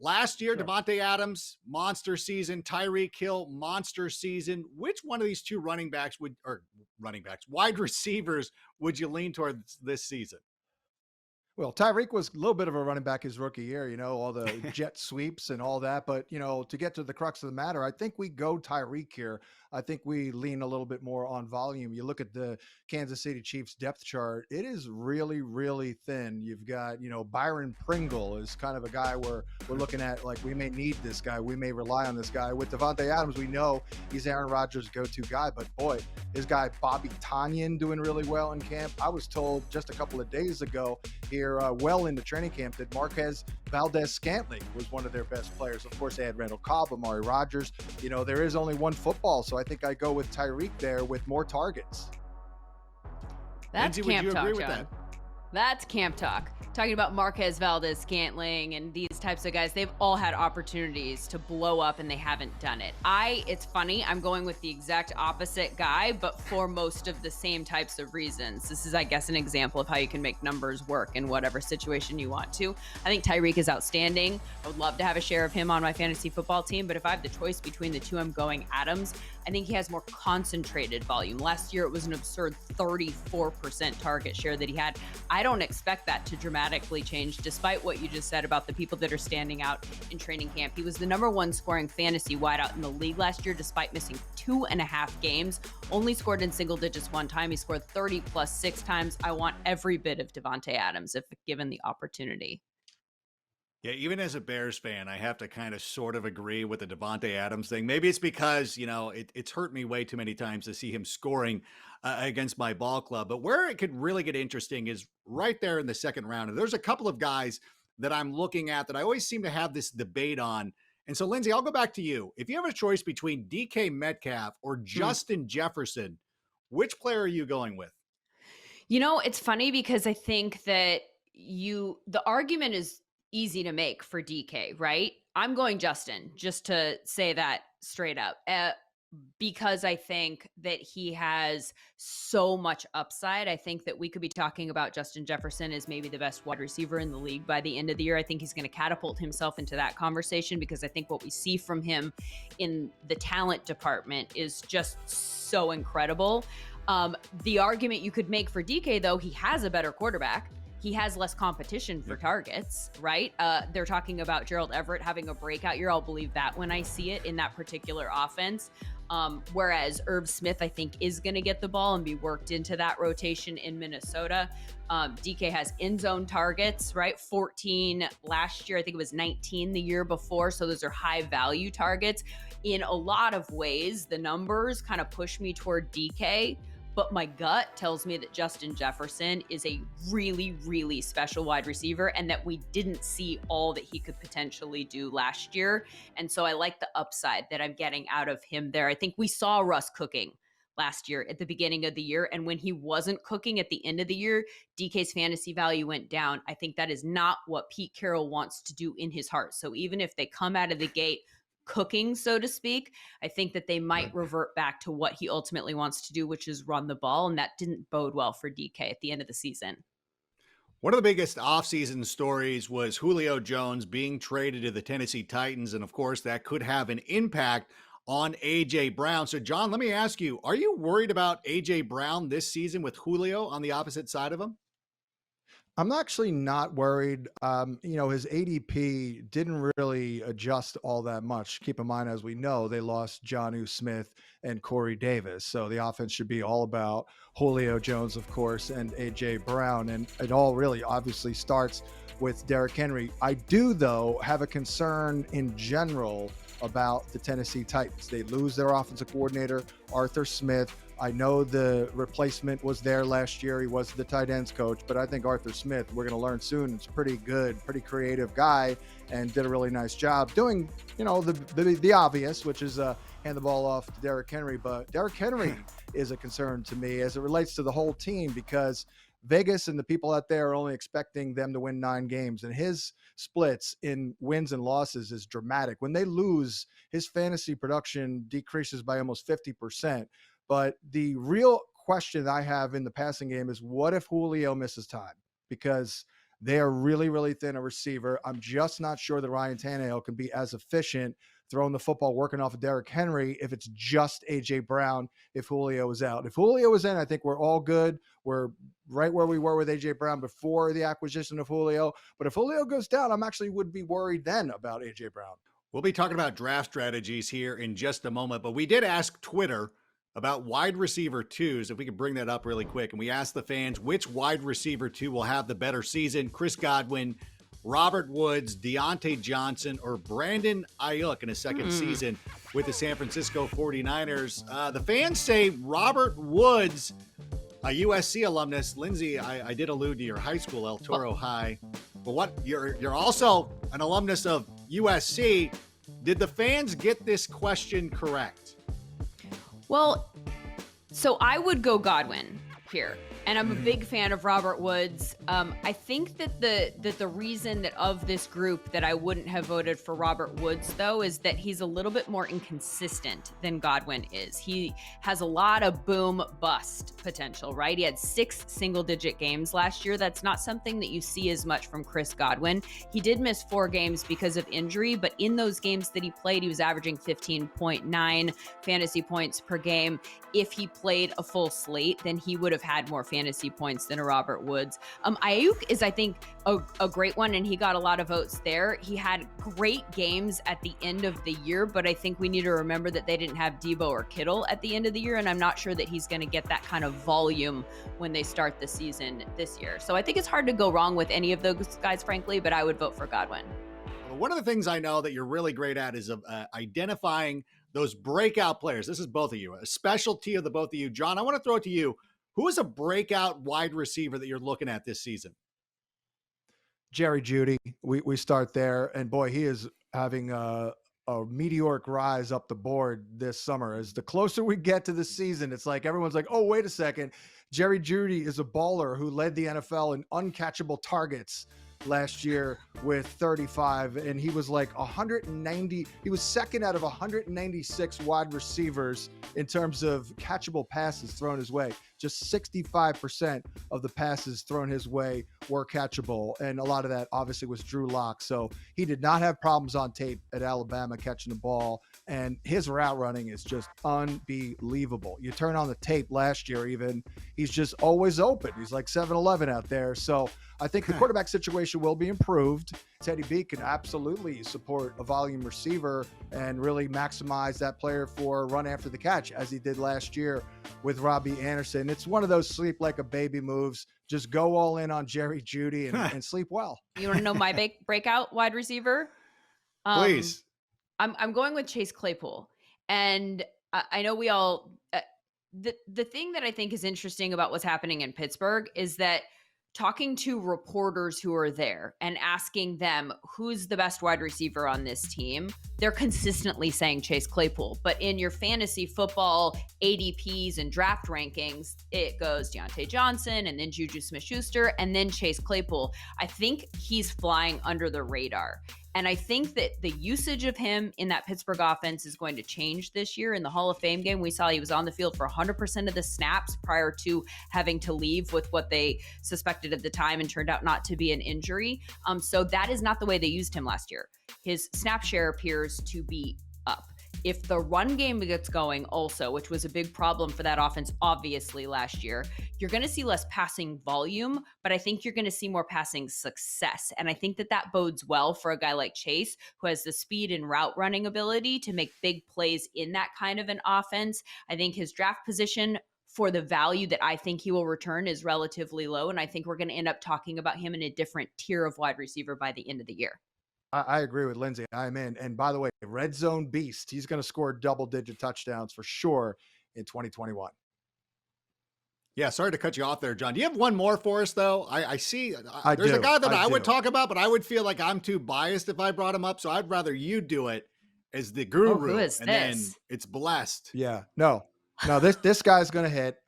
Last year, Sure. Devonta Adams, monster season. Tyreek Hill, monster season. Which one of these two wide receivers would you lean towards this season? Well, Tyreek was a little bit of a running back his rookie year, all the jet sweeps and all that. But, to get to the crux of the matter, I think we go Tyreek here. I think we lean a little bit more on volume. You look at the Kansas City Chiefs depth chart, it is really, really thin. You've got, Byron Pringle is kind of a guy where we're looking at like, we may need this guy. We may rely on this guy. With Devonta Adams, we know he's Aaron Rodgers' go-to guy. But boy, his guy, Bobby Tonyan, doing really well in camp. I was told just a couple of days ago here, well into training camp, that Marquez Valdez-Scantling was one of their best players. Of course, they had Randall Cobb, Amari Rodgers. There is only one football, so I think I go with Tyreek there with more targets. That's Lindsay, camp would you talk, agree with John. that? That's camp talk. Talking about Marquez Valdez-Scantling and these types of guys, they've all had opportunities to blow up and they haven't done it. It's funny, I'm going with the exact opposite guy, but for most of the same types of reasons. This is, I guess, an example of how you can make numbers work in whatever situation you want to. I think Tyreek is outstanding. I would love to have a share of him on my fantasy football team, but if I have the choice between the two, I'm going Adams. I think he has more concentrated volume. Last year, it was an absurd 34% target share that he had. I don't expect that to dramatically change, despite what you just said about the people that are standing out in training camp. He was the number one scoring fantasy wideout in the league last year, despite missing 2.5 games. Only scored in single digits one time. He scored 30 plus 6 times. I want every bit of Devonta Adams if given the opportunity. Yeah, even as a Bears fan, I have to kind of sort of agree with the Devonta Adams thing. Maybe it's because, it's hurt me way too many times to see him scoring against my ball club. But where it could really get interesting is right there in the second round. And there's a couple of guys that I'm looking at that I always seem to have this debate on. And so, Lindsay, I'll go back to you. If you have a choice between DK Metcalf or Justin Jefferson, which player are you going with? It's funny because I think that the argument is easy to make for DK, right? I'm going Justin, just to say that straight up, because I think that he has so much upside. I think that we could be talking about Justin Jefferson as maybe the best wide receiver in the league by the end of the year. I think he's going to catapult himself into that conversation because I think what we see from him in the talent department is just so incredible. The argument you could make for DK, though, he has a better quarterback. He has less competition for targets, right? They're talking about Gerald Everett having a breakout year. I'll believe that when I see it in that particular offense. Whereas Irv Smith, I think, is going to get the ball and be worked into that rotation in Minnesota. DK has end zone targets, right? 14 last year. I think it was 19 the year before. So those are high value targets. In a lot of ways, the numbers kind of push me toward DK. But my gut tells me that Justin Jefferson is a really, really special wide receiver and that we didn't see all that he could potentially do last year. And so I like the upside that I'm getting out of him there. I think we saw Russ cooking last year at the beginning of the year. And when he wasn't cooking at the end of the year, DK's fantasy value went down. I think that is not what Pete Carroll wants to do in his heart. So even if they come out of the gate cooking, so to speak, I think that they might revert back to what he ultimately wants to do, which is run the ball. And that didn't bode well for DK at the end of the season. One of the biggest offseason stories was Julio Jones being traded to the Tennessee Titans. And of course, that could have an impact on A.J. Brown. So, John, let me ask you, are you worried about A.J. Brown this season with Julio on the opposite side of him? I'm actually not worried. His ADP didn't really adjust all that much. Keep in mind, as we know, they lost Jonnu Smith and Corey Davis. So the offense should be all about Julio Jones, of course, and A.J. Brown. And it all really obviously starts with Derrick Henry. I do, though, have a concern in general about the Tennessee Titans. They lose their offensive coordinator, Arthur Smith. I know the replacement was there last year. He was the tight ends coach, but I think Arthur Smith, we're going to learn soon, is pretty good, pretty creative guy and did a really nice job doing, the obvious, which is hand the ball off to Derrick Henry. But Derrick Henry is a concern to me as it relates to the whole team because Vegas and the people out there are only expecting them to win 9 games, and his splits in wins and losses is dramatic. When they lose, his fantasy production decreases by almost 50%. But the real question I have in the passing game is what if Julio misses time? Because They are really, really thin a receiver. I'm just not sure that Ryan Tannehill can be as efficient throwing the football, working off of Derrick Henry, if it's just A.J. Brown, if Julio is out. If Julio is in, I think we're all good. We're right where we were with A.J. Brown before the acquisition of Julio. But if Julio goes down, I'm actually would be worried then about A.J. Brown. We'll be talking about draft strategies here in just a moment, but we did ask Twitter about wide receiver twos, if we could bring that up really quick. And we asked the fans which wide receiver two will have the better season: Chris Godwin, Robert Woods, Deontay Johnson, or Brandon Ayuk in his second season with the San Francisco 49ers. The fans say Robert Woods, a USC alumnus. Lindsay, I did allude to your high school, El Toro High, but what you're also an alumnus of USC. Did the fans get this question correct? Well, so I would go Godwin here. And I'm a big fan of Robert Woods. I think that the reason that of this group that I wouldn't have voted for Robert Woods, though, is that he's a little bit more inconsistent than Godwin is. He has a lot of boom bust potential, right? He had 6 single-digit games last year. That's not something that you see as much from Chris Godwin. He did miss 4 games because of injury, but in those games that he played, he was averaging 15.9 fantasy points per game. If he played a full slate, then he would have had more fantasy points than a Robert Woods. Ayuk is, I think, a great one, and he got a lot of votes there. He had great games at the end of the year, but I think we need to remember that they didn't have Debo or Kittle at the end of the year, and I'm not sure that he's going to get that kind of volume when they start the season this year. So I think it's hard to go wrong with any of those guys, frankly, but I would vote for Godwin. One of the things I know that you're really great at is identifying those breakout players. This is both of you, a specialty of the both of you. John, I want to throw it to you. Who is a breakout wide receiver that you're looking at this season? Jerry Jeudy. We start there, and boy, he is having a meteoric rise up the board this summer. As the closer we get to the season, it's like everyone's like, oh, wait a second. Jerry Jeudy is a baller who led the NFL in uncatchable targets last year with 35, and he was like 190. He was second out of 196 wide receivers in terms of catchable passes thrown his way. Just 65% of the passes thrown his way were catchable, and a lot of that obviously was Drew Lock. So he did not have problems on tape at Alabama catching the ball, and his route running is just unbelievable. You turn on the tape last year even, he's just always open. He's like 7-Eleven out there. So I think the quarterback situation will be improved. Teddy B can absolutely support a volume receiver and really maximize that player for run after the catch, as he did last year with Robbie Anderson. It's one of those sleep like a baby moves. Just go all in on Jerry Jeudy and sleep well. You want to know my breakout wide receiver? Please. I'm going with Chase Claypool. And I know we all the thing that I think is interesting about what's happening in Pittsburgh is that talking to reporters who are there and asking them who's the best wide receiver on this team, they're consistently saying Chase Claypool. But in your fantasy football ADPs and draft rankings, it goes Deontay Johnson and then Juju Smith-Schuster and then Chase Claypool. I think he's flying under the radar. And I think that the usage of him in that Pittsburgh offense is going to change this year. In the Hall of Fame game, we saw he was on the field for 100% of the snaps prior to having to leave with what they suspected at the time and turned out not to be an injury. So that is not the way they used him last year. His snap share appears to be up. If the run game gets going also, which was a big problem for that offense, obviously last year, you're going to see less passing volume, but I think you're going to see more passing success. And I think that that bodes well for a guy like Chase, who has the speed and route running ability to make big plays in that kind of an offense. I think his draft position for the value that I think he will return is relatively low. And I think we're going to end up talking about him in a different tier of wide receiver by the end of the year. I agree with Lindsay. I'm in. And by the way, red zone beast. He's going to score double-digit touchdowns for sure in 2021. Yeah, sorry to cut you off there, John. Do you have one more for us, though? I see there's do. a guy that I would do. talk about, but I would feel like I'm too biased if I brought him up. So I'd rather you do it as the guru. Who is and this? then it's blessed. Yeah. No, this guy's going to hit.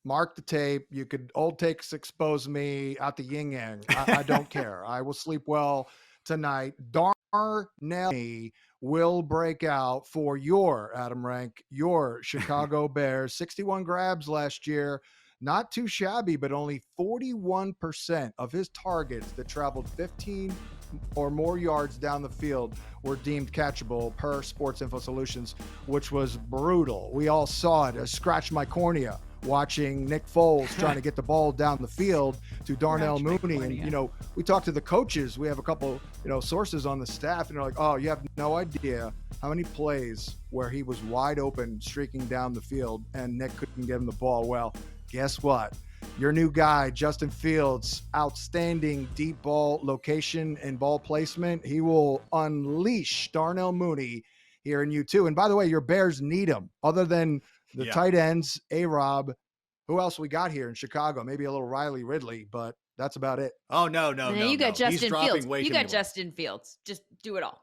Mark the tape. You could old takes expose me out the yin yang. I don't care. I will sleep well tonight. Darnell will break out for your Adam Rank, your Chicago Bears. 61 grabs last year. not too shabby, but only 41% of his targets that traveled 15 or more yards down the field were deemed catchable per Sports Info Solutions, which was brutal. We all saw it. I scratched my cornea watching Nick Foles trying to get the ball down the field to Darnell Mooney. And, you know, we talked to the coaches. We have a couple, you know, sources on the staff, and they're like, oh, you have no idea how many plays where he was wide open streaking down the field and Nick couldn't get him the ball. Well, guess what? Your new guy, Justin Fields, outstanding deep ball location and ball placement. He will unleash Darnell Mooney here in U2. And by the way, your Bears need him. Other than the tight ends, A-Rob, who else we got here in Chicago? Maybe a little Riley Ridley, but that's about it. Oh, no. You got Justin He's dropping Fields. way You too got many balls. Justin Fields. Just do it all.